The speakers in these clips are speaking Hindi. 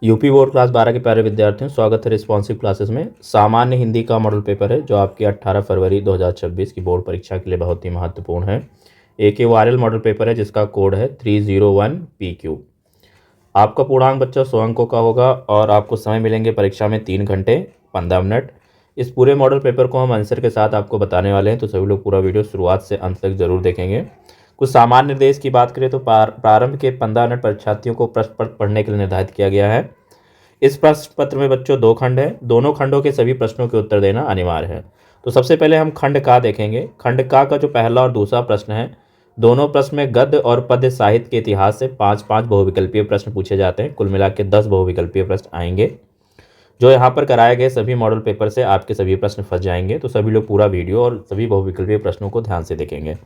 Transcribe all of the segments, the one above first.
यूपी बोर्ड क्लास 12 के प्यारे विद्यार्थियों, स्वागत है रिस्पॉन्सिव क्लासेस में। सामान्य हिंदी का मॉडल पेपर है जो आपकी 18 फरवरी 2026 की बोर्ड परीक्षा के लिए बहुत ही महत्वपूर्ण है। एक ये वायरल मॉडल पेपर है जिसका कोड है 301PQ। आपका पूर्णांक बच्चा 100 अंकों का होगा और आपको समय मिलेंगे परीक्षा में 3 घंटे 15 मिनट। इस पूरे मॉडल पेपर को हम आंसर के साथ आपको बताने वाले हैं, तो सभी लोग पूरा वीडियो शुरुआत से अंत तक जरूर देखेंगे। कुछ सामान्य निर्देश की बात करें तो प्रारंभ के 15 मिनट परीक्षार्थियों को प्रश्न पत्र पढ़ने के लिए निर्धारित किया गया है। इस प्रश्न पत्र में बच्चों 2 खंड है, दोनों खंडों के सभी प्रश्नों के उत्तर देना अनिवार्य है। तो सबसे पहले हम खंड का देखेंगे। खंड का जो पहला और दूसरा प्रश्न है, दोनों प्रश्न में गद्य और पद्य साहित्य के इतिहास से 5-5 बहुविकल्पीय प्रश्न पूछे जाते हैं। कुल मिला के 10 बहुविकल्पीय प्रश्न आएंगे। जो यहाँ पर कराए गए सभी मॉडल पेपर से आपके सभी प्रश्न फंस जाएंगे, तो सभी लोग पूरा वीडियो और सभी बहुविकल्पीय प्रश्नों को ध्यान से देखेंगे।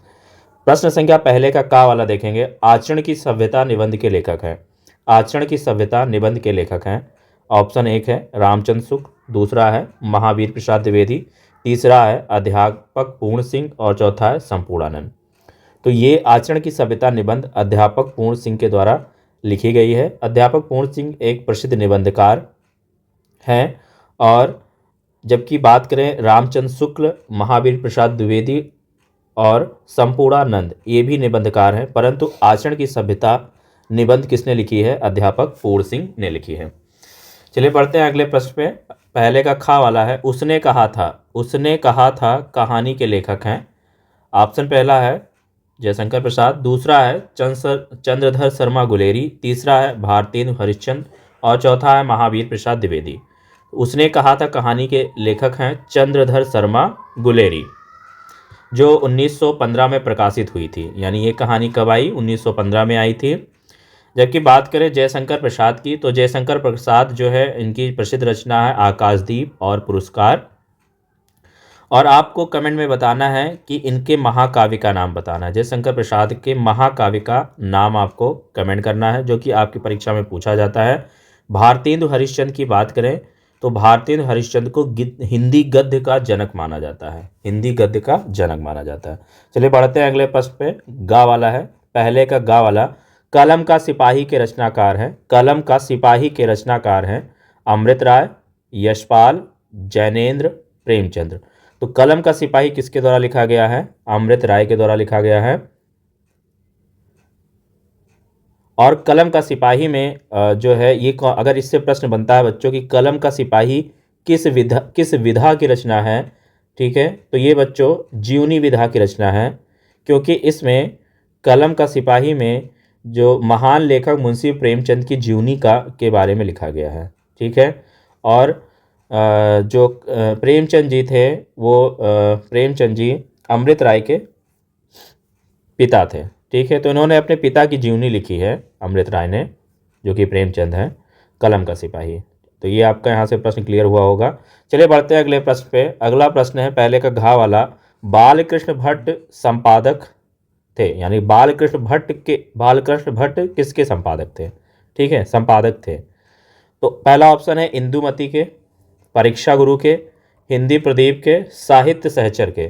प्रश्न संख्या पहले का वाला देखेंगे। आचरण की सभ्यता निबंध के लेखक हैं। आचरण की सभ्यता निबंध के लेखक हैं। ऑप्शन 1 है रामचंद्र शुक्ल, दूसरा है महावीर प्रसाद द्विवेदी, तीसरा है अध्यापक पूर्ण सिंह और चौथा है संपूर्णानंद। तो ये आचरण की सभ्यता निबंध अध्यापक पूर्ण सिंह के द्वारा लिखी गई है। अध्यापक पूर्ण सिंह एक प्रसिद्ध निबंधकार हैं, और जबकि बात करें रामचंद्र शुक्ल, महावीर प्रसाद द्विवेदी और संपूर्णानंद, ये भी निबंधकार हैं, परंतु आचरण की सभ्यता निबंध किसने लिखी है? अध्यापक पूर्ण सिंह ने लिखी है। चलिए पढ़ते हैं अगले प्रश्न पे। पहले का खा वाला है। उसने कहा था, उसने कहा था कहानी के लेखक हैं। ऑप्शन पहला है जयशंकर प्रसाद, दूसरा है चंद्रधर शर्मा गुलेरी, तीसरा है भारतेंदु हरिश्चंद्र और चौथा है महावीर प्रसाद द्विवेदी। उसने कहा था कहानी के लेखक हैं चंद्रधर शर्मा गुलेरी, जो 1915 में प्रकाशित हुई थी। यानी ये कहानी कब आई? 1915 में आई थी। जबकि बात करें जयशंकर प्रसाद की, तो जयशंकर प्रसाद जो है, इनकी प्रसिद्ध रचना है आकाशदीप और पुरस्कार। और आपको कमेंट में बताना है कि इनके महाकाव्य का नाम बताना है। जयशंकर प्रसाद के महाकाव्य का नाम आपको कमेंट करना है, जो कि आपकी परीक्षा में पूछा जाता है। भारतेंदु हरिश्चंद्र की बात करें तो भारतेंदु हरिश्चंद्र को हिंदी गद्य का जनक माना जाता है। हिंदी गद्य का जनक माना जाता है। चलिए बढ़ते हैं अगले प्रश्न पे। गा वाला है। पहले का गा वाला, कलम का सिपाही के रचनाकार हैं। कलम का सिपाही के रचनाकार हैं अमृत राय, यशपाल, जैनेन्द्र, प्रेमचंद्र। तो कलम का सिपाही किसके द्वारा लिखा गया है? अमृत राय के द्वारा लिखा गया है। और कलम का सिपाही में जो है ये, अगर इससे प्रश्न बनता है बच्चों की कलम का सिपाही किस विधा की रचना है, ठीक है, तो ये बच्चों जीवनी विधा की रचना है, क्योंकि इसमें कलम का सिपाही में जो महान लेखक मुंशी प्रेमचंद की जीवनी के बारे में लिखा गया है, ठीक है। और जो प्रेमचंद जी थे, वो प्रेमचंद जी अमृत राय के पिता थे, ठीक है। तो इन्होंने अपने पिता की जीवनी लिखी है अमृत राय ने, जो कि प्रेमचंद हैं, कलम का सिपाही। तो ये आपका यहाँ से प्रश्न क्लियर हुआ होगा। चलिए बढ़ते हैं अगले प्रश्न पे। अगला प्रश्न है पहले का घा वाला, बालकृष्ण भट्ट संपादक थे। यानी बालकृष्ण भट्ट किसके संपादक थे? ठीक है, संपादक थे। तो पहला ऑप्शन है इंदुमती के, परीक्षा गुरु के, हिंदी प्रदीप के, साहित्य सहचर के।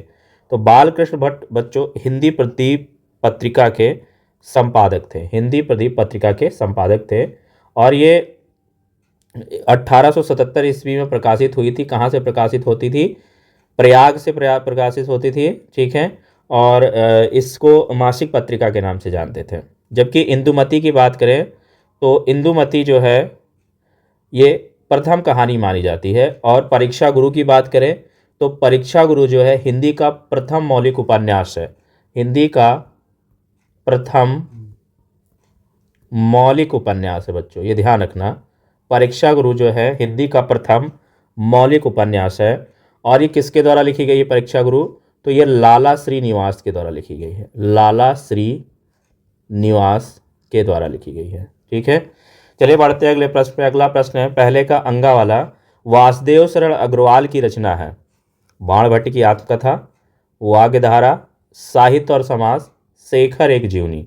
तो बालकृष्ण भट्ट बच्चों हिंदी प्रदीप पत्रिका के संपादक थे। हिंदी प्रदीप पत्रिका के संपादक थे, और ये 1877 ईस्वी में प्रकाशित हुई थी। कहाँ से प्रकाशित होती थी? प्रयाग से प्रकाशित होती थी, ठीक है। और इसको मासिक पत्रिका के नाम से जानते थे। जबकि इंदुमती की बात करें तो इंदुमती जो है ये प्रथम कहानी मानी जाती है। और परीक्षा गुरु की बात करें तो परीक्षा गुरु जो है हिंदी का प्रथम मौलिक उपन्यास है। हिंदी का प्रथम मौलिक उपन्यास है बच्चों, ये ध्यान रखना। परीक्षा गुरु जो है हिंदी का प्रथम मौलिक उपन्यास है। और ये किसके द्वारा लिखी गई है परीक्षा गुरु? तो ये लाला श्रीनिवास के द्वारा लिखी गई है। लाला श्रीनिवास के द्वारा लिखी गई है, ठीक है। चलिए बढ़ते हैं अगले प्रश्न पे। अगला प्रश्न है पहले का अंगा वाला, वासुदेव शरण अग्रवाल की रचना है। बाणभट्ट की आत्मकथा, वाग्धारा, साहित्य और समाज, शेखर एक जीवनी।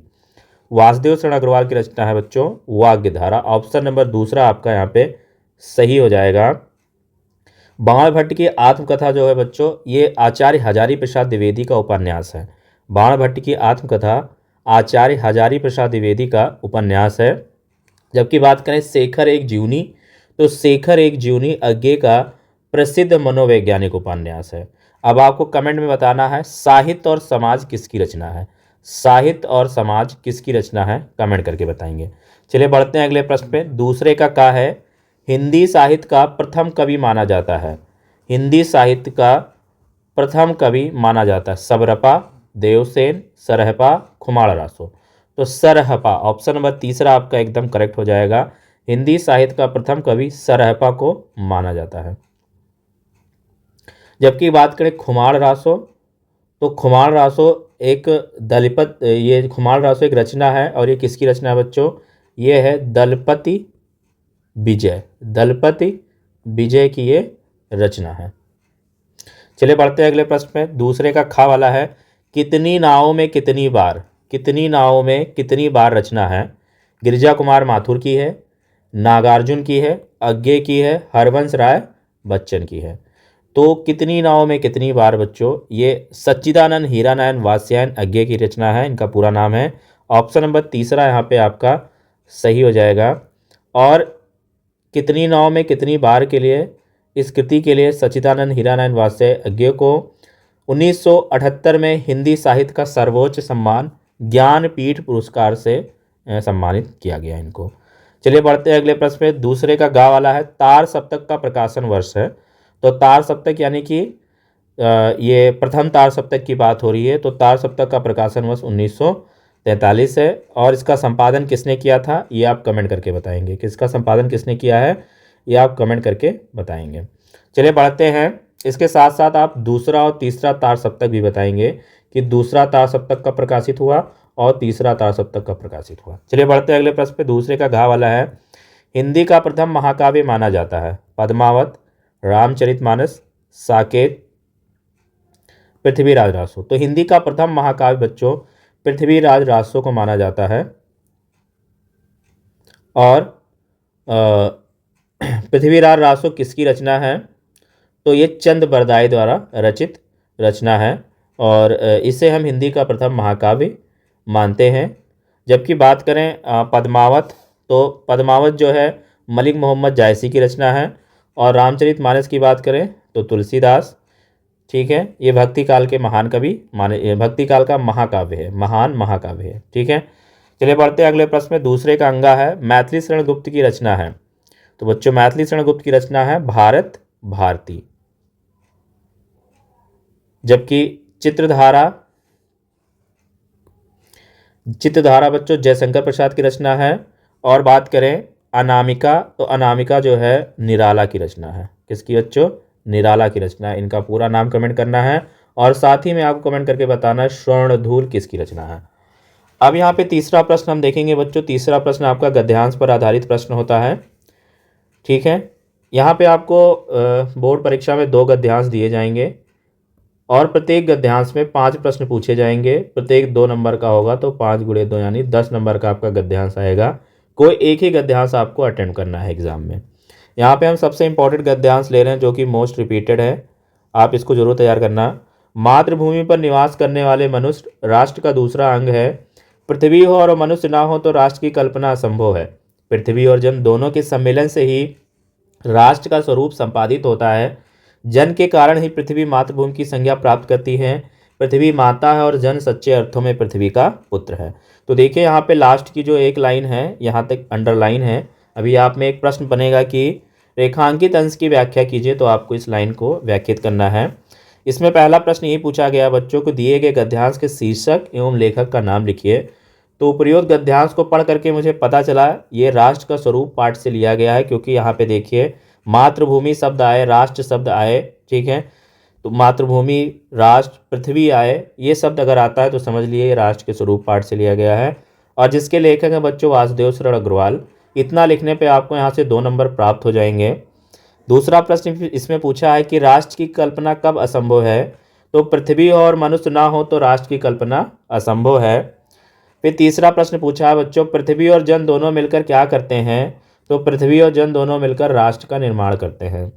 वासुदेव शरण अग्रवाल की रचना है बच्चों वाग्धारा। ऑप्शन नंबर दूसरा आपका यहाँ पे सही हो जाएगा। बाणभट्ट की आत्मकथा जो है बच्चों, ये आचार्य हजारी प्रसाद द्विवेदी का उपन्यास है। बाणभट्ट की आत्मकथा आचार्य हजारी प्रसाद द्विवेदी का उपन्यास है। जबकि बात करें शेखर एक जीवनी, तो शेखर एक जीवनी अज्ञे का प्रसिद्ध मनोवैज्ञानिक उपन्यास है। अब आपको कमेंट में बताना है साहित्य और समाज किसकी रचना है। साहित्य और समाज किसकी रचना है, कमेंट करके बताएंगे। चलिए बढ़ते हैं अगले प्रश्न पे। दूसरे का है हिंदी साहित्य का प्रथम कवि माना जाता है। हिंदी साहित्य का प्रथम कवि माना जाता है सबरपा, देवसेन, सरहपा, खुमाण रासो। तो सरहपा ऑप्शन नंबर तीसरा आपका एकदम करेक्ट हो जाएगा। हिंदी साहित्य का प्रथम कवि सरहपा को माना जाता है। जबकि बात करें खुमाण रासो, तो खुमाण रासो एक दलपत ये खुमाण रासो एक रचना है, और ये किसकी रचना है बच्चों, ये है दलपति विजय। दलपति विजय की ये रचना है। चलिए बढ़ते हैं अगले प्रश्न पे। दूसरे का खा वाला है कितनी नावों में कितनी बार। कितनी नावों में कितनी बार रचना है गिरिजा कुमार माथुर की है, नागार्जुन की है, अज्ञे की है, हरवंश राय बच्चन की है। तो कितनी नावों में कितनी बार बच्चों, ये सच्चिदानंद हीरानारायण वात्स्यायन अज्ञे की रचना है। इनका पूरा नाम है। ऑप्शन नंबर तीसरा यहाँ पे आपका सही हो जाएगा। और कितनी नावों में कितनी बार के लिए, इस कृति के लिए सच्चिदानंद हीरानारायण वात्स्यायन अज्ञे को 1978 में हिंदी साहित्य का सर्वोच्च सम्मान ज्ञानपीठ पुरस्कार से सम्मानित किया गया इनको। चलिए बढ़ते हैं अगले प्रश्न पे। दूसरे का गा वाला है तार सप्तक का प्रकाशन वर्ष है। तो तार सप्तक यानी कि ये प्रथम तार सप्तक की बात हो रही है। तो तार सप्तक का प्रकाशन वर्ष 1943 है। और इसका संपादन किसने किया था, ये आप कमेंट करके बताएंगे। किसका संपादन किसने किया है, ये आप कमेंट करके बताएंगे। चलिए बढ़ते हैं। इसके साथ साथ आप दूसरा और तीसरा तार सप्तक भी बताएंगे कि दूसरा तार सप्तक का प्रकाशित हुआ और तीसरा तार सप्तक का प्रकाशित हुआ। चलिए बढ़ते हैं अगले प्रश्न पे। दूसरे का घा वाला है हिंदी का प्रथम महाकाव्य माना जाता है पद्मावत, रामचरितमानस, साकेत, पृथ्वीराज रासो। तो हिंदी का प्रथम महाकाव्य बच्चों पृथ्वीराज रासो को माना जाता है। और पृथ्वीराज रासो किसकी रचना है, तो ये चंद बरदाई द्वारा रचित रचना है। और इसे हम हिंदी का प्रथम महाकाव्य मानते हैं। जबकि बात करें पद्मावत, तो पद्मावत जो है मलिक मोहम्मद जायसी की रचना है। और रामचरितमानस की बात करें तो तुलसीदास, ठीक है, ये भक्ति काल के महान कवि माने, भक्ति काल का महाकाव्य है, महान महाकाव्य है, ठीक है। चलिए बढ़ते हैं अगले प्रश्न में। दूसरे का अंगा है मैथिली शरण गुप्त की रचना है। तो बच्चों मैथिली शरण गुप्त की रचना है भारत भारती। जबकि चित्रधारा बच्चों जयशंकर प्रसाद की रचना है। और बात करें अनामिका, तो अनामिका जो है निराला की रचना है। किसकी बच्चों, निराला की रचना है। इनका पूरा नाम कमेंट करना है और साथ ही में आपको कमेंट करके बताना है स्वर्णधूल किसकी रचना है। अब यहाँ पे तीसरा प्रश्न हम देखेंगे बच्चों। तीसरा प्रश्न आपका गद्यांश पर आधारित प्रश्न होता है, ठीक है। यहाँ पे आपको बोर्ड परीक्षा में 2 गद्यांश दिए जाएंगे और प्रत्येक गद्यांश में 5 प्रश्न पूछे जाएंगे। प्रत्येक 2 नंबर का होगा, तो 5 × 2 यानी 10 नंबर का आपका गद्यांश आएगा। कोई एक ही गद्यांश आपको अटेंड करना है एग्जाम में। यहाँ पे हम सबसे इंपॉर्टेंट गद्यांश ले रहे हैं जो कि मोस्ट रिपीटेड है, आप इसको जरूर तैयार करना। मातृभूमि पर निवास करने वाले मनुष्य राष्ट्र का दूसरा अंग है। पृथ्वी हो और मनुष्य ना हो तो राष्ट्र की कल्पना असंभव है। पृथ्वी और जन दोनों के सम्मेलन से ही राष्ट्र का स्वरूप संपादित होता है। जन के कारण ही पृथ्वी मातृभूमि की संज्ञा प्राप्त करती है। पृथ्वी माता है और जन सच्चे अर्थों में पृथ्वी का पुत्र है। तो देखिए यहाँ पे लास्ट की जो एक लाइन है यहाँ तक अंडरलाइन है। अभी आप में एक प्रश्न बनेगा कि रेखांकित अंश की व्याख्या कीजिए, तो आपको इस लाइन को व्याख्यात करना है। इसमें पहला प्रश्न ये पूछा गया बच्चों को दिए गए गद्यांश के शीर्षक एवं लेखक का नाम लिखिए। तो उपरोक्त गद्यांश को पढ़ करके मुझे पता चला ये राष्ट्र का स्वरूप पाठ से लिया गया है, क्योंकि यहाँ पे देखिए मातृभूमि शब्द आए, राष्ट्र शब्द आए, ठीक है। तो मातृभूमि, राष्ट्र, पृथ्वी आए, ये शब्द अगर आता है तो समझ लिए राष्ट्र के स्वरूप पाठ से लिया गया है। और जिसके लेखक हैं बच्चों वासुदेव शरण अग्रवाल। इतना लिखने पे आपको यहाँ से 2 नंबर प्राप्त हो जाएंगे। दूसरा प्रश्न इसमें पूछा है कि राष्ट्र की कल्पना कब असंभव है। तो पृथ्वी और मनुष्य ना हो तो राष्ट्र की कल्पना असंभव है। फिर तीसरा प्रश्न पूछा है बच्चों पृथ्वी और जन दोनों मिलकर क्या करते हैं। तो पृथ्वी और जन दोनों मिलकर राष्ट्र का निर्माण करते हैं।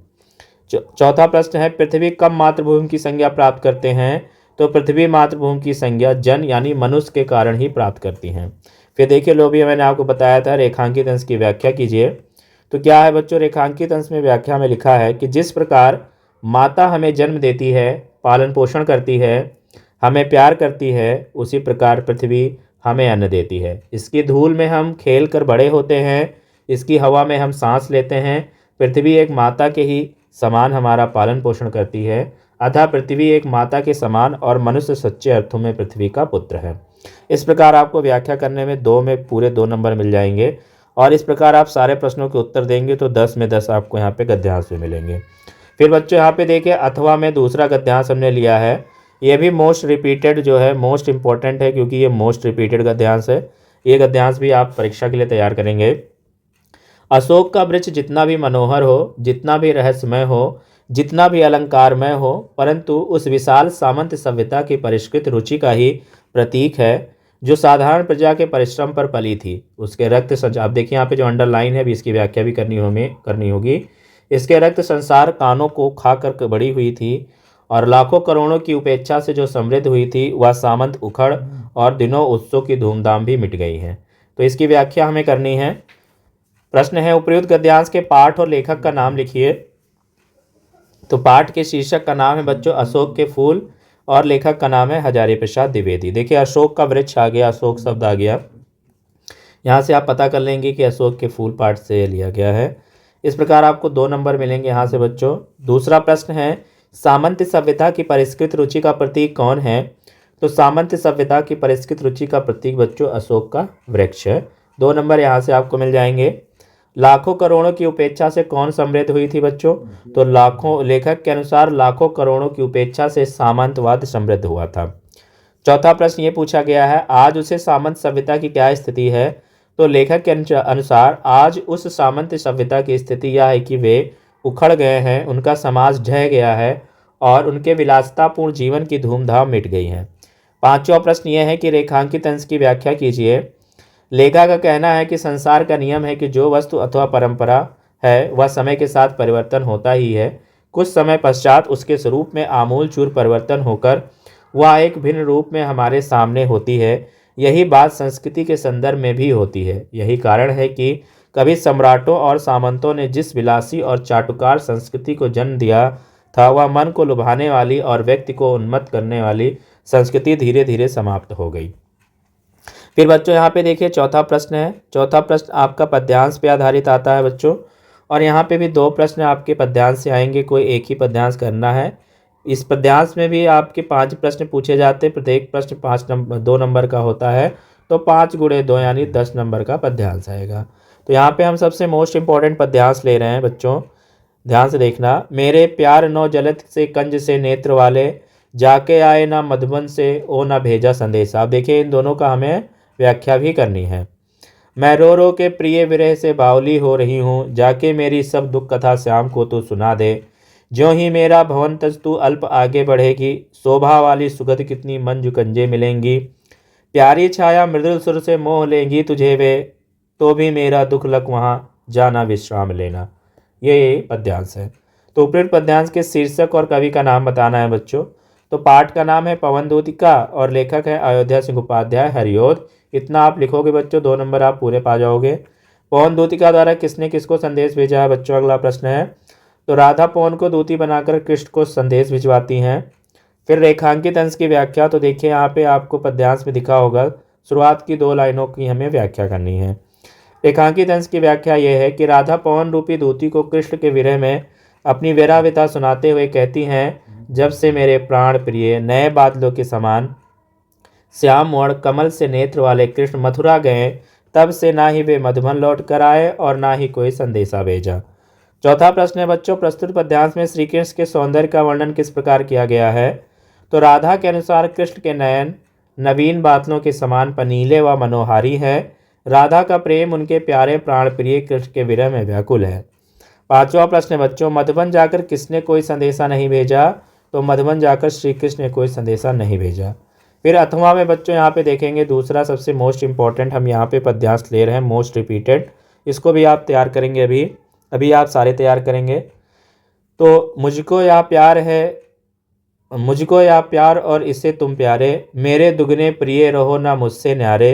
चौथा प्रश्न है पृथ्वी कब मातृभूमि की संज्ञा प्राप्त करते हैं। तो पृथ्वी मातृभूमि की संज्ञा जन यानी मनुष्य के कारण ही प्राप्त करती हैं। फिर देखिए लो भी मैंने आपको बताया था रेखांकित अंश की व्याख्या कीजिए। तो क्या है बच्चों, रेखांकित अंश में व्याख्या में लिखा है कि जिस प्रकार माता हमें जन्म देती है, पालन पोषण करती है, हमें प्यार करती है, उसी प्रकार पृथ्वी हमें अन्न देती है। इसकी धूल में हम खेल कर बड़े होते हैं, इसकी हवा में हम सांस लेते हैं। पृथ्वी एक माता के ही समान हमारा पालन पोषण करती है, अतः पृथ्वी एक माता के समान और मनुष्य सच्चे अर्थों में पृथ्वी का पुत्र है। इस प्रकार आपको व्याख्या करने में पूरे 2 नंबर मिल जाएंगे, और इस प्रकार आप सारे प्रश्नों के उत्तर देंगे तो 10 में 10 आपको यहाँ पे गद्यांश भी मिलेंगे। फिर बच्चों यहाँ पे देखिए अथवा में दूसरा गद्यांश हमने लिया है। ये भी मोस्ट रिपीटेड जो है, मोस्ट इंपॉर्टेंट है, क्योंकि ये मोस्ट रिपीटेड गद्यांश है। ये गद्यांश भी आप परीक्षा के लिए तैयार करेंगे। अशोक का वृक्ष जितना भी मनोहर हो, जितना भी रहस्यमय हो, जितना भी अलंकारमय हो, परंतु उस विशाल सामंत सभ्यता की परिष्कृत रुचि का ही प्रतीक है, जो साधारण प्रजा के परिश्रम पर पली थी। उसके रक्त संचार, आप देखिए यहाँ पे जो अंडरलाइन है भी, इसकी व्याख्या भी करनी होगी। इसके रक्त संसार कानों को खा कर बड़ी हुई थी, और लाखों करोड़ों की उपेक्षा से जो समृद्ध हुई थी, वह सामंत उखड़ और दिनों उत्सव की धूमधाम भी मिट गई है। तो इसकी व्याख्या हमें करनी है। प्रश्न है उपर्युक्त गद्यांश के पाठ और लेखक का नाम लिखिए। तो पाठ के शीर्षक का नाम है बच्चों अशोक के फूल, और लेखक का नाम है हजारी प्रसाद द्विवेदी। देखिए अशोक का वृक्ष आ गया, अशोक शब्द आ गया, यहाँ से आप पता कर लेंगे कि अशोक के फूल पाठ से लिया गया है। इस प्रकार आपको 2 नंबर मिलेंगे यहाँ से बच्चों। दूसरा प्रश्न है सामंत सभ्यता की परिष्कृत रुचि का प्रतीक कौन है। तो सामंत सभ्यता की परिष्कृत रुचि का प्रतीक बच्चों अशोक का वृक्ष है। 2 नंबर यहाँ से आपको मिल जाएंगे। लाखों करोड़ों की उपेक्षा से कौन समृद्ध हुई थी बच्चों। तो लेखक के अनुसार लाखों करोड़ों की उपेक्षा से सामंतवाद समृद्ध हुआ था। चौथा प्रश्न ये पूछा गया है आज उसे सामंत सभ्यता की क्या स्थिति है। तो लेखक के अनुसार आज उस सामंत सभ्यता की स्थिति यह है कि वे उखड़ गए हैं, उनका समाज ढह गया है, और उनके विलासितापूर्ण जीवन की धूमधाम मिट गई है। पांचवा प्रश्न यह है कि रेखांकित अंश की व्याख्या कीजिए। लेखक का कहना है कि संसार का नियम है कि जो वस्तु अथवा परंपरा है वह समय के साथ परिवर्तन होता ही है। कुछ समय पश्चात उसके स्वरूप में आमूल चूर परिवर्तन होकर वह एक भिन्न रूप में हमारे सामने होती है। यही बात संस्कृति के संदर्भ में भी होती है। यही कारण है कि कभी सम्राटों और सामंतों ने जिस विलासी और चाटुकार संस्कृति को जन्म दिया था, वह मन को लुभाने वाली और व्यक्ति को उन्मत्त करने वाली संस्कृति धीरे धीरे समाप्त हो गई। फिर बच्चों यहाँ पे देखिए चौथा प्रश्न है। चौथा प्रश्न आपका पद्यांश पे आधारित आता है बच्चों, और यहाँ पे भी 2 प्रश्न आपके पद्यांश से आएंगे, कोई एक ही पद्यांश करना है। इस पद्यांश में भी आपके 5 प्रश्न पूछे जाते हैं, प्रत्येक प्रश्न 2 नंबर का होता है, तो 5 × 2 यानी 10 नंबर का पद्यांश आएगा। तो यहाँ पे हम सबसे मोस्ट इंपॉर्टेंट पद्यांश ले रहे हैं बच्चों, ध्यान से देखना। मेरे प्यार नौ जलत से कंज से नेत्र वाले, जाके आए ना मधुबन से ओ ना भेजा संदेशा। आप देखिए इन दोनों का हमें व्याख्या भी करनी है। मैं रो रो के प्रिय विरह से बावली हो रही हूँ, जाके मेरी सब दुख कथा श्याम को तू सुना दे। ज्यों ही मेरा भवन तज तू अल्प आगे बढ़ेगी, शोभा वाली सुगध कितनी मंजू कंजे मिलेंगी। प्यारी छाया मृदुल सुर से मोह लेंगी तुझे वे, तो भी मेरा दुख लग वहाँ जाना विश्राम लेना। ये पद्यांश है। तो उपरोक्त पद्यांश के शीर्षक और कवि का नाम बताना है बच्चों। तो पाठ का नाम है पवन दूतिका और लेखक है अयोध्या सिंह उपाध्याय हरिओद। इतना आप लिखोगे बच्चों 2 नंबर आप पूरे पा जाओगे। पवन दूतिका द्वारा किसने किसको संदेश भेजा है बच्चों, अगला प्रश्न है। तो राधा पवन को दूती बनाकर कृष्ण को संदेश भिजवाती हैं। फिर रेखांकित अंश की व्याख्या, तो देखिए यहाँ पे आपको पद्यांश में दिखा होगा, शुरुआत की 2 लाइनों की हमें व्याख्या करनी है। रेखांकित अंश की व्याख्या यह है कि राधा पवन रूपी दूती को कृष्ण के विरह में अपनी विरहविता सुनाते हुए कहती हैं, जब से मेरे प्राण प्रिय नए बादलों के समान श्याम वर्ण कमल से नेत्र वाले कृष्ण मथुरा गए, तब से ना ही वे मधुबन लौट कर आए और ना ही कोई संदेशा भेजा। चौथा प्रश्न है बच्चों, प्रस्तुत पद्यांश में श्री कृष्ण के सौंदर्य का वर्णन किस प्रकार किया गया है। तो राधा के अनुसार कृष्ण के नयन नवीन बादलों के समान पनीले व मनोहारी है। राधा का प्रेम उनके प्यारे प्राण प्रिय कृष्ण के विरह में व्याकुल है। पांचवा प्रश्न है बच्चों, मधुबन जाकर किसने कोई संदेशा नहीं भेजा। तो मधुबन जाकर श्री कृष्ण ने कोई संदेशा नहीं भेजा। फिर अथवा में बच्चों यहाँ पे देखेंगे दूसरा सबसे मोस्ट इंपॉर्टेंट हम यहाँ पे पद्यांश ले रहे हैं, मोस्ट रिपीटेड। इसको भी आप तैयार करेंगे, अभी आप सारे तैयार करेंगे। तो मुझको या प्यार है, मुझको या प्यार और इससे तुम प्यारे, मेरे दुगने प्रिय रहो ना मुझसे न्यारे।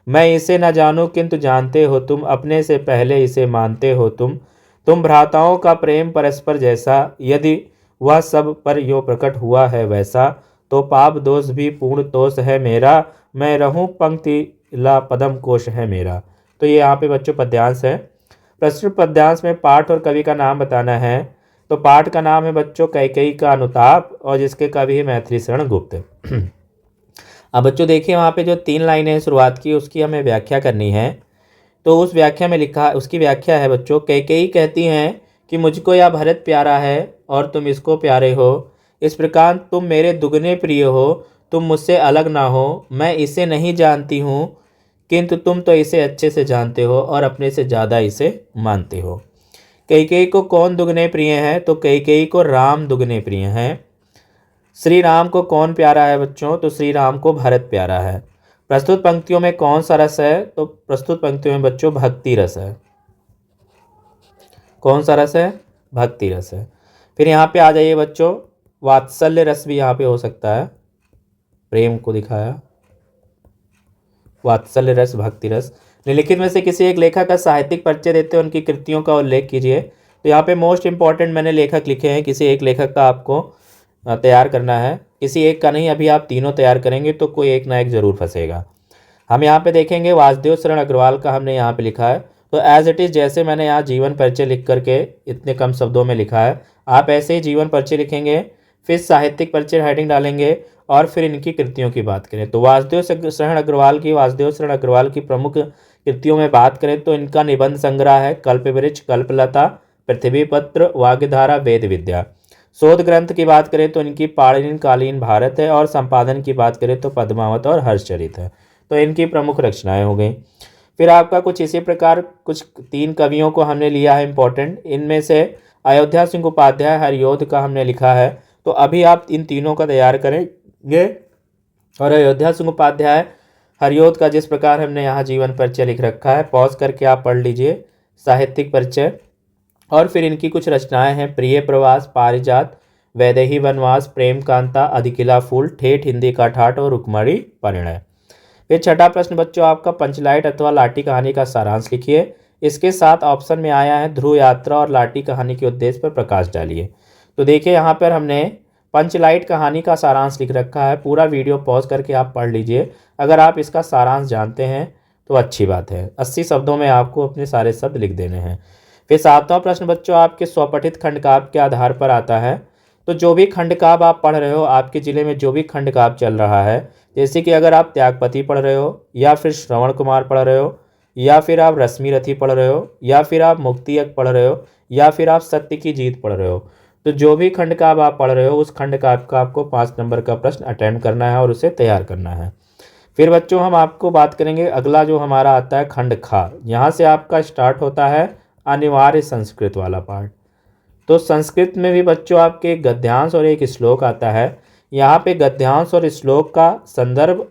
मैं इसे न जानूं किंतु जानते हो तुम, अपने से पहले इसे मानते हो तुम भ्राताओं का प्रेम परस्पर जैसा, यदि वह सब पर यो प्रकट हुआ है वैसा, तो पाप दोष भी पूर्ण तोष है मेरा, मैं रहूं पंक्ति ला पदम कोश है मेरा। तो ये यहाँ पे बच्चों पद्यांश है। प्रस्तुत पद्यांश में पाठ और कवि का नाम बताना है। तो पाठ का नाम है बच्चों कैकेयी का अनुताप, और जिसके कवि है मैथिली शरण गुप्त। अब बच्चों देखिए वहाँ पे जो 3 लाइनें शुरुआत की उसकी हमें व्याख्या करनी है। तो उस व्याख्या में लिखा, उसकी व्याख्या है बच्चों, कैकेयी कहती हैं कि मुझको यह भरत प्यारा है और तुम इसको प्यारे हो, इस प्रकार तुम मेरे दुगने प्रिय हो, तुम मुझसे अलग ना हो, मैं इसे नहीं जानती हूँ किंतु तुम तो इसे अच्छे से जानते हो और अपने से ज़्यादा इसे मानते हो। कैकेयी को कौन दुगने प्रिय हैं? तो कैकेयी को राम दुगने प्रिय हैं। श्री राम को कौन प्यारा है बच्चों? तो श्री राम को भरत प्यारा है। प्रस्तुत पंक्तियों में कौन सा रस है? तो प्रस्तुत पंक्तियों में बच्चों भक्ति रस है। कौन सा रस है? भक्ति रस है। फिर यहाँ पे आ जाइए बच्चों, वात्सल्य रस भी यहाँ पे हो सकता है, प्रेम को दिखाया, वात्सल्य रस, भक्ति रस। निम्नलिखित में से किसी एक लेखक का साहित्यिक परिचय देते हुए उनकी कृतियों का उल्लेख कीजिए। तो यहाँ पे मोस्ट इंपॉर्टेंट मैंने लेखक लिखे हैं, किसी एक लेखक का आपको तैयार करना है, किसी एक का नहीं, अभी आप तीनों तैयार करेंगे तो कोई एक ना एक जरूर फंसेगा। हम यहाँ पे देखेंगे वासुदेव शरण अग्रवाल का हमने यहाँ पे लिखा है। तो एज इट इज़ जैसे मैंने यहाँ जीवन परिचय लिख करके इतने कम शब्दों में लिखा है, आप ऐसे ही जीवन परिचय लिखेंगे, फिर साहित्यिक परिचय हेडिंग डालेंगे और फिर इनकी कृतियों की बात करें। तो वासुदेव शरण अग्रवाल की प्रमुख कृतियों में बात करें तो इनका निबंध संग्रह है कल्पवृक्ष, कल्पलता, पृथ्वीपत्र, वाग्धारा, वेद विद्या। शोध ग्रंथ की बात करें तो इनकी पाणिनि कालीन भारत है, और संपादन की बात करें तो पद्मावत और हर्षचरित है। तो इनकी प्रमुख रचनाएं हो गई। फिर आपका कुछ इसी प्रकार कुछ 3 कवियों को हमने लिया है इंपॉर्टेंट, इनमें से अयोध्या सिंह उपाध्याय हरियोध का हमने लिखा है। तो अभी आप इन तीनों का तैयार करेंगे, और अयोध्या सिंह उपाध्याय हरियोध का जिस प्रकार हमने यहाँ जीवन परिचय लिख रखा है, पॉज करके आप पढ़ लीजिए साहित्यिक परिचय। और फिर इनकी कुछ रचनाएं हैं, प्रिय प्रवास, पारिजात, वैदेही वनवास, प्रेम कांता, अधिकिला फूल, ठेठ हिंदी का ठाठ और रुक्मणी परिणय। फिर छठा प्रश्न बच्चों आपका, पंचलाइट अथवा लाठी कहानी का सारांश लिखिए। इसके साथ ऑप्शन में आया है ध्रुव यात्रा और लाठी कहानी के उद्देश्य पर प्रकाश डालिए। तो देखिए यहाँ पर हमने पंचलाइट कहानी का सारांश लिख रखा है, पूरा वीडियो पॉज करके आप पढ़ लीजिए। अगर आप इसका सारांश जानते हैं तो अच्छी बात है। 80 शब्दों में आपको अपने सारे शब्द लिख देने हैं। फिर 7वां प्रश्न बच्चों आपके स्वपठित खंडकाव्य के आधार पर आता है। तो जो भी खंडकाव्य आप पढ़ रहे हो, आपके ज़िले में जो भी खंडकाव्य चल रहा है, जैसे कि अगर आप त्यागपति पढ़ रहे हो, या फिर श्रवण कुमार पढ़ रहे हो, या फिर आप रश्मि रथी पढ़ रहे हो, या फिर आप मुक्तियक पढ़ रहे हो, या फिर आप सत्य की जीत पढ़ रहे हो, तो जो भी खंडकाव्य आप पढ़ रहे हो उस खंडकाव्य का आपको 5 नंबर का प्रश्न अटेम्प्ट करना है और उसे तैयार करना है। फिर बच्चों हम आपको बात करेंगे, अगला जो हमारा आता है खंड खा। यहाँ से आपका स्टार्ट होता है अनिवार्य संस्कृत वाला पार्ट। तो संस्कृत में भी बच्चों आपके एक गद्यांश और एक श्लोक आता है। यहाँ पे गद्यांश और श्लोक का संदर्भ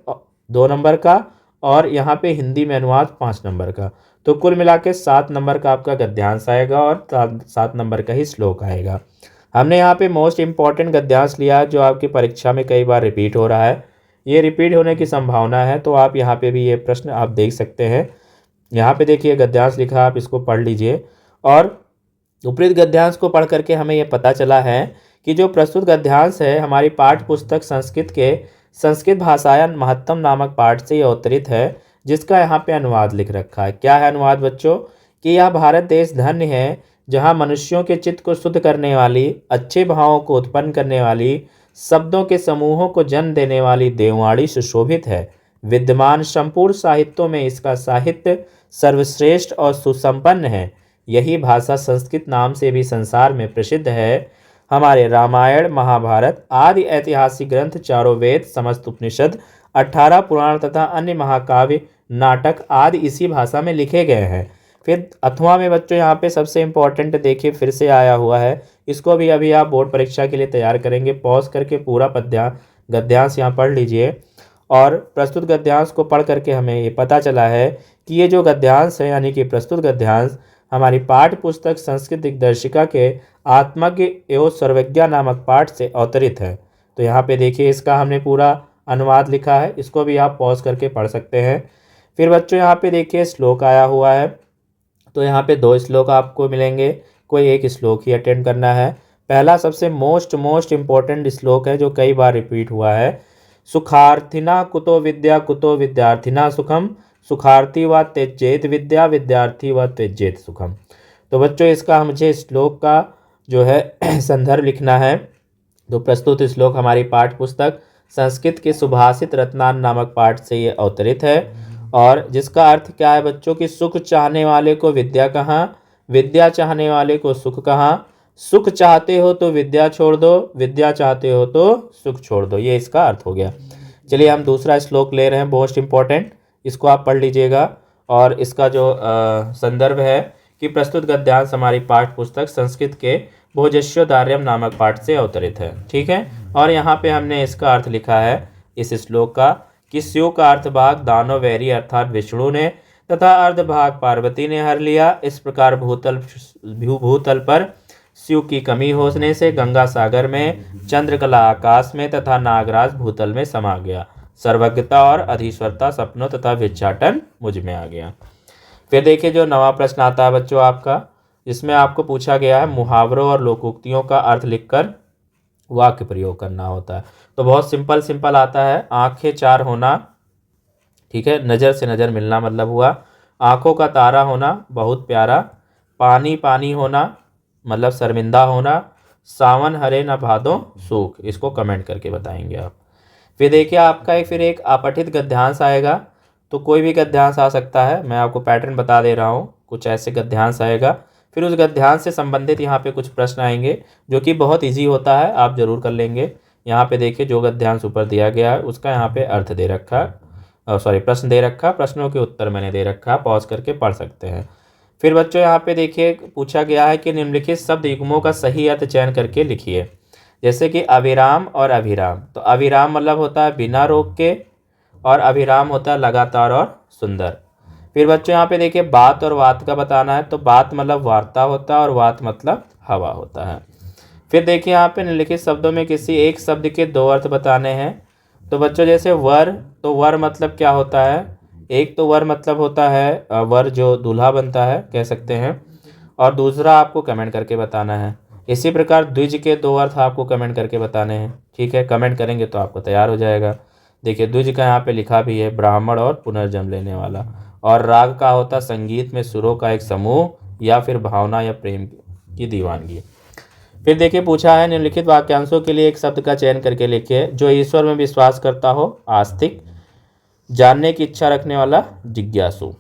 2 नंबर का, और यहाँ पे हिंदी में अनुवाद 5 नंबर का। तो कुल मिला के 7 नंबर का आपका गद्यांश आएगा और 7 नंबर का ही श्लोक आएगा। हमने यहाँ पे मोस्ट इंपॉर्टेंट गद्यांश लिया है जो आपकी परीक्षा में कई बार रिपीट हो रहा है, ये रिपीट होने की संभावना है। तो आप यहाँ पे भी ये प्रश्न आप देख सकते हैं। यहाँ पे देखिए गद्यांश लिखा, आप इसको पढ़ लीजिए। और उपरोक्त गद्यांश को पढ़ करके हमें ये पता चला है कि जो प्रस्तुत गद्यांश है हमारी पाठ्य पुस्तक संस्कृत के संस्कृत भाषायन महत्तम नामक पाठ से ये अवतरित है, जिसका यहाँ पे अनुवाद लिख रखा है। क्या है अनुवाद बच्चों? कि यह भारत देश धन्य है जहाँ मनुष्यों के चित्त को शुद्ध करने वाली, अच्छे भावों को उत्पन्न करने वाली, शब्दों के समूहों को जन्म देने वाली देववाणी सुशोभित है। विद्यमान संपूर्ण साहित्यों में इसका साहित्य सर्वश्रेष्ठ और सुसंपन्न है। यही भाषा संस्कृत नाम से भी संसार में प्रसिद्ध है। हमारे रामायण, महाभारत आदि ऐतिहासिक ग्रंथ, चारों वेद, समस्त उपनिषद, 18 पुराण तथा अन्य महाकाव्य, नाटक आदि इसी भाषा में लिखे गए हैं। फिर अथवा में बच्चों यहाँ पे सबसे इम्पोर्टेंट देखिए फिर से आया हुआ है, इसको भी अभी आप बोर्ड परीक्षा के लिए तैयार करेंगे। पॉज करके पूरा गद्यांश यहाँ पढ़ लीजिए। और प्रस्तुत गद्यांश को पढ़ करके हमें ये पता चला है कि ये जो गद्यांश है यानी कि प्रस्तुत गद्यांश हमारी पाठ्य पुस्तक संस्कृत दिग्दर्शिका के आत्मज्ञ एवं सर्वज्ञा नामक पाठ से अवतरित है। तो यहाँ पे देखिए इसका हमने पूरा अनुवाद लिखा है, इसको भी आप पॉज करके पढ़ सकते हैं। फिर बच्चों यहाँ पे देखिए श्लोक आया हुआ है, तो यहाँ पे 2 श्लोक आपको मिलेंगे, कोई एक श्लोक ही अटेंड करना है। पहला सबसे मोस्ट इम्पोर्टेंट श्लोक है जो कई बार रिपीट हुआ है, सुखार्थिना कुतो विद्या कुतो विद्यार्थिना सुखम, सुखार्थी व त्यजेत विद्या विद्यार्थी व त्यजेत सुखम। तो बच्चों इसका मुझे श्लोक का जो है संदर्भ लिखना है। तो प्रस्तुत श्लोक हमारी पाठ्य पुस्तक संस्कृत के सुभाषित रत्नान नामक पाठ से ये अवतरित है, और जिसका अर्थ क्या है बच्चों कि सुख चाहने वाले को विद्या कहाँ, विद्या चाहने वाले को सुख कहाँ, सुख चाहते हो तो विद्या छोड़ दो, विद्या चाहते हो तो सुख छोड़ दो, ये इसका अर्थ हो गया। चलिए हम दूसरा श्लोक ले रहे हैं, मोस्ट इम्पॉर्टेंट, इसको आप पढ़ लीजिएगा। और इसका जो संदर्भ है कि प्रस्तुत गद्यांश हमारी पाठ्य पुस्तक संस्कृत के भोजस्योदार्यम नामक पाठ से अवतरित है, ठीक है। और यहाँ पे हमने इसका अर्थ लिखा है इस श्लोक का कि शिव का अर्ध भाग दानवैरी अर्थात विष्णु ने तथा अर्ध भाग पार्वती ने हर लिया। इस प्रकार भूतल पर शिव की कमी होने से गंगा सागर में, चंद्रकला आकाश में तथा नागराज भूतल में समा गया। सर्वज्ञता और अधीश्वरता सपनों तथा भिक्षाटन मुझ में आ गया। फिर देखिए जो नवा प्रश्न आता है बच्चों आपका, जिसमें आपको पूछा गया है मुहावरों और लोकोक्तियों का अर्थ लिखकर वाक्य प्रयोग करना होता है। तो बहुत सिंपल आता है, आंखें चार होना, ठीक है, नज़र से नज़र मिलना मतलब हुआ, आंखों का तारा होना बहुत प्यारा, पानी पानी होना मतलब शर्मिंदा होना, सावन हरे न भादों सूख। इसको कमेंट करके बताएंगे आप। फिर देखिए आपका एक अपठित गद्यांश आएगा, तो कोई भी गद्यांश आ सकता है, मैं आपको पैटर्न बता दे रहा हूँ, कुछ ऐसे गद्यांश आएगा। फिर उस गद्यांश से संबंधित यहाँ पे कुछ प्रश्न आएंगे जो कि बहुत इजी होता है, आप जरूर कर लेंगे। यहाँ पे देखिए जो गद्यांश ऊपर दिया गया है उसका यहाँ पे अर्थ दे रखा, प्रश्न दे रखा, प्रश्नों के उत्तर मैंने दे रखा, पॉज करके पढ़ सकते हैं। फिर बच्चों यहाँ पे देखिए पूछा गया है कि निम्नलिखित शब्द युग्मों का सही अर्थ चयन करके लिखिए। जैसे कि अविराम और अभिराम, तो अविराम मतलब होता है बिना रोक के, और अभिराम होता है लगातार और सुंदर। फिर बच्चों यहाँ पे देखिए बात और वात का बताना है, तो बात मतलब वार्ता होता है और वात मतलब हवा होता है। फिर देखिए यहाँ पे निम्नलिखित शब्दों में किसी एक शब्द के 2 अर्थ बताने हैं। तो बच्चों जैसे वर, तो वर मतलब क्या होता है, एक तो वर मतलब होता है वर जो दूल्हा बनता है कह सकते हैं, और दूसरा आपको कमेंट करके बताना है। इसी प्रकार द्विज के 2 अर्थ आपको कमेंट करके बताने हैं, ठीक है, कमेंट करेंगे तो आपको तैयार हो जाएगा। देखिए द्विज का यहाँ पे लिखा भी है ब्राह्मण और पुनर्जन्म लेने वाला, और राग का होता संगीत में सुरों का एक समूह या फिर भावना या प्रेम की दीवानगी। फिर देखिए पूछा है निम्नलिखित वाक्यांशों के लिए एक शब्द का चयन करके लिखिए। जो ईश्वर में विश्वास करता हो आस्तिक, जानने की इच्छा रखने वाला जिज्ञासु।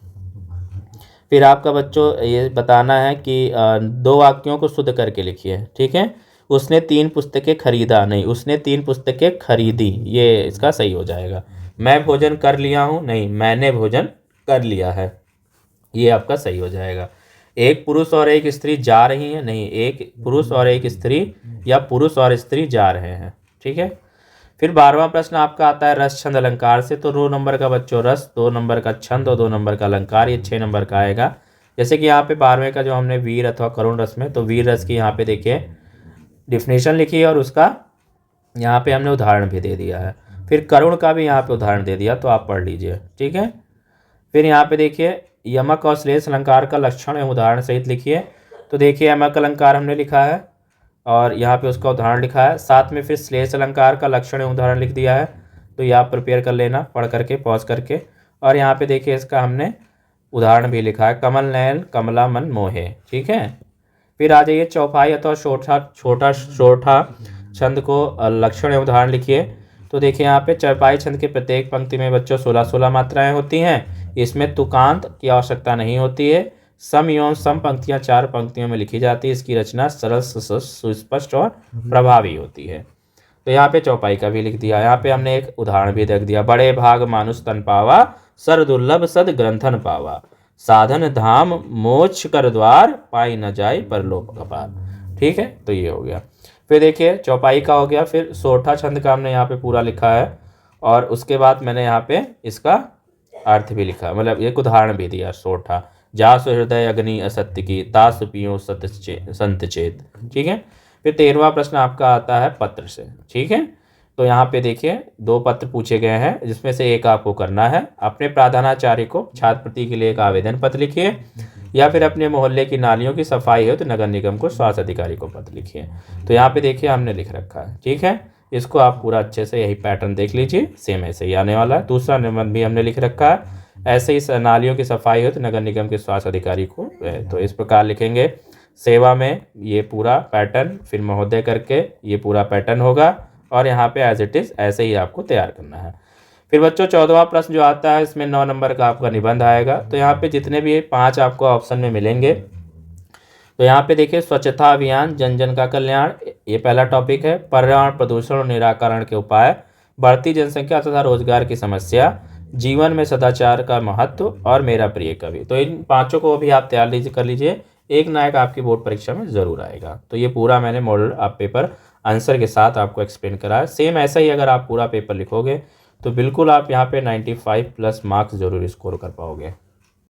फिर आपका बच्चों ये बताना है कि 2 वाक्यों को शुद्ध करके लिखिए, ठीक है। उसने 3 पुस्तकें खरीदा, नहीं उसने 3 पुस्तकें खरीदी, ये इसका सही हो जाएगा। मैं भोजन कर लिया हूँ, नहीं मैंने भोजन कर लिया है, ये आपका सही हो जाएगा। एक पुरुष और एक स्त्री जा रही हैं, नहीं एक पुरुष और एक स्त्री या पुरुष और स्त्री जा रहे हैं, ठीक है। फिर 12वां प्रश्न आपका आता है रस छंद अलंकार से। तो 2 नंबर का बच्चों रस, 2 नंबर का छंद और 2 नंबर का अलंकार, ये 6 नंबर का आएगा। जैसे कि यहाँ पे 12वें का जो हमने वीर अथवा करुण रस में, तो वीर रस की यहाँ पे देखिए डिफिनेशन लिखी है और उसका यहाँ पे हमने उदाहरण भी दे दिया है। फिर करुण का भी यहाँ पे उदाहरण दे दिया, तो आप पढ़ लीजिए, ठीक है। फिर यहाँ पे देखिए यमक और श्लेष अलंकार का लक्षण एवं उदाहरण सहित लिखिए। तो देखिए यमक अलंकार हमने लिखा है और यहाँ पे उसका उदाहरण लिखा है, साथ में फिर श्लेष अलंकार का लक्षण एवं उदाहरण लिख दिया है। तो ये आप प्रिपेयर कर लेना पढ़ करके पॉज करके। और यहाँ पे देखिए इसका हमने उदाहरण भी लिखा है, कमल नयन कमला मन मोहे, ठीक है। फिर आ जाइए चौपाई अथवा छोटा छोटा छंद को लक्षण एवं उदाहरण लिखिए। तो देखिए यहाँ पे चौपाई छंद के प्रत्येक पंक्ति में बच्चों 16-16 मात्राएं होती हैं। इसमें तुकांत की आवश्यकता नहीं होती है। सम एवं सम पंक्तियाँ 4 पंक्तियों में लिखी जाती है। इसकी रचना सरल सुस्पष्ट और प्रभावी होती है। तो यहाँ पे चौपाई का भी लिख दिया। यहाँ पे हमने एक उदाहरण भी रख दिया, बड़े भाग मानुष तन पावा, सर दुर्लभ सद ग्रंथन पावा, साधन धाम मोक्ष कर द्वार, पाई न जाए परलोक अपार, ठीक है। तो ये हो गया। फिर देखिए चौपाई का हो गया। फिर सोठा छंद का हमने यहाँ पे पूरा लिखा है और उसके बाद मैंने यहाँ पे इसका अर्थ भी लिखा, मतलब एक उदाहरण भी दिया। सोठा जासु हृदय अग्नि असत्य की, तासु पियो संत चेत, ठीक है। फिर 13वां प्रश्न आपका आता है पत्र से, ठीक है। तो यहाँ पे देखिए 2 पत्र पूछे गए हैं, जिसमें से एक आपको करना है। अपने प्रधानाचार्य को छात्रवृत्ति के लिए एक आवेदन पत्र लिखिए, या फिर अपने मोहल्ले की नालियों की सफाई हो तो नगर निगम को स्वास्थ्य अधिकारी को पत्र लिखिए। तो यहाँ पे देखिए हमने लिख रखा है, ठीक है। इसको आप पूरा अच्छे से यही पैटर्न देख लीजिए, सेम ऐसे ही आने वाला है। दूसरा निबंध भी हमने लिख रखा है, ऐसे ही नालियों की सफाई हो तो नगर निगम के स्वास्थ्य अधिकारी को, तो इस प्रकार लिखेंगे। सेवा में ये पूरा पैटर्न, फिर महोदय करके ये पूरा पैटर्न होगा, और यहाँ पे एज इट इज़ ऐसे ही आपको तैयार करना है। फिर बच्चों 14वां प्रश्न जो आता है, इसमें 9 नंबर का आपका निबंध आएगा। तो यहाँ पे जितने भी 5 आपको ऑप्शन में मिलेंगे, तो यहाँ पे देखिए स्वच्छता अभियान, जन जन का कल्याण, ये पहला टॉपिक है। पर्यावरण प्रदूषण और निराकरण के उपाय, बढ़ती जनसंख्या तथा रोजगार की समस्या, जीवन में सदाचार का महत्व, और मेरा प्रिय कवि। तो इन 5 को भी आप तैयार कर लीजिए, एक ना एक आपकी बोर्ड परीक्षा में ज़रूर आएगा। तो ये पूरा मैंने मॉडल आप पेपर आंसर के साथ आपको एक्सप्लेन करा है। सेम ऐसा ही अगर आप पूरा पेपर लिखोगे तो बिल्कुल आप यहाँ पे 95+ मार्क्स ज़रूर स्कोर कर पाओगे।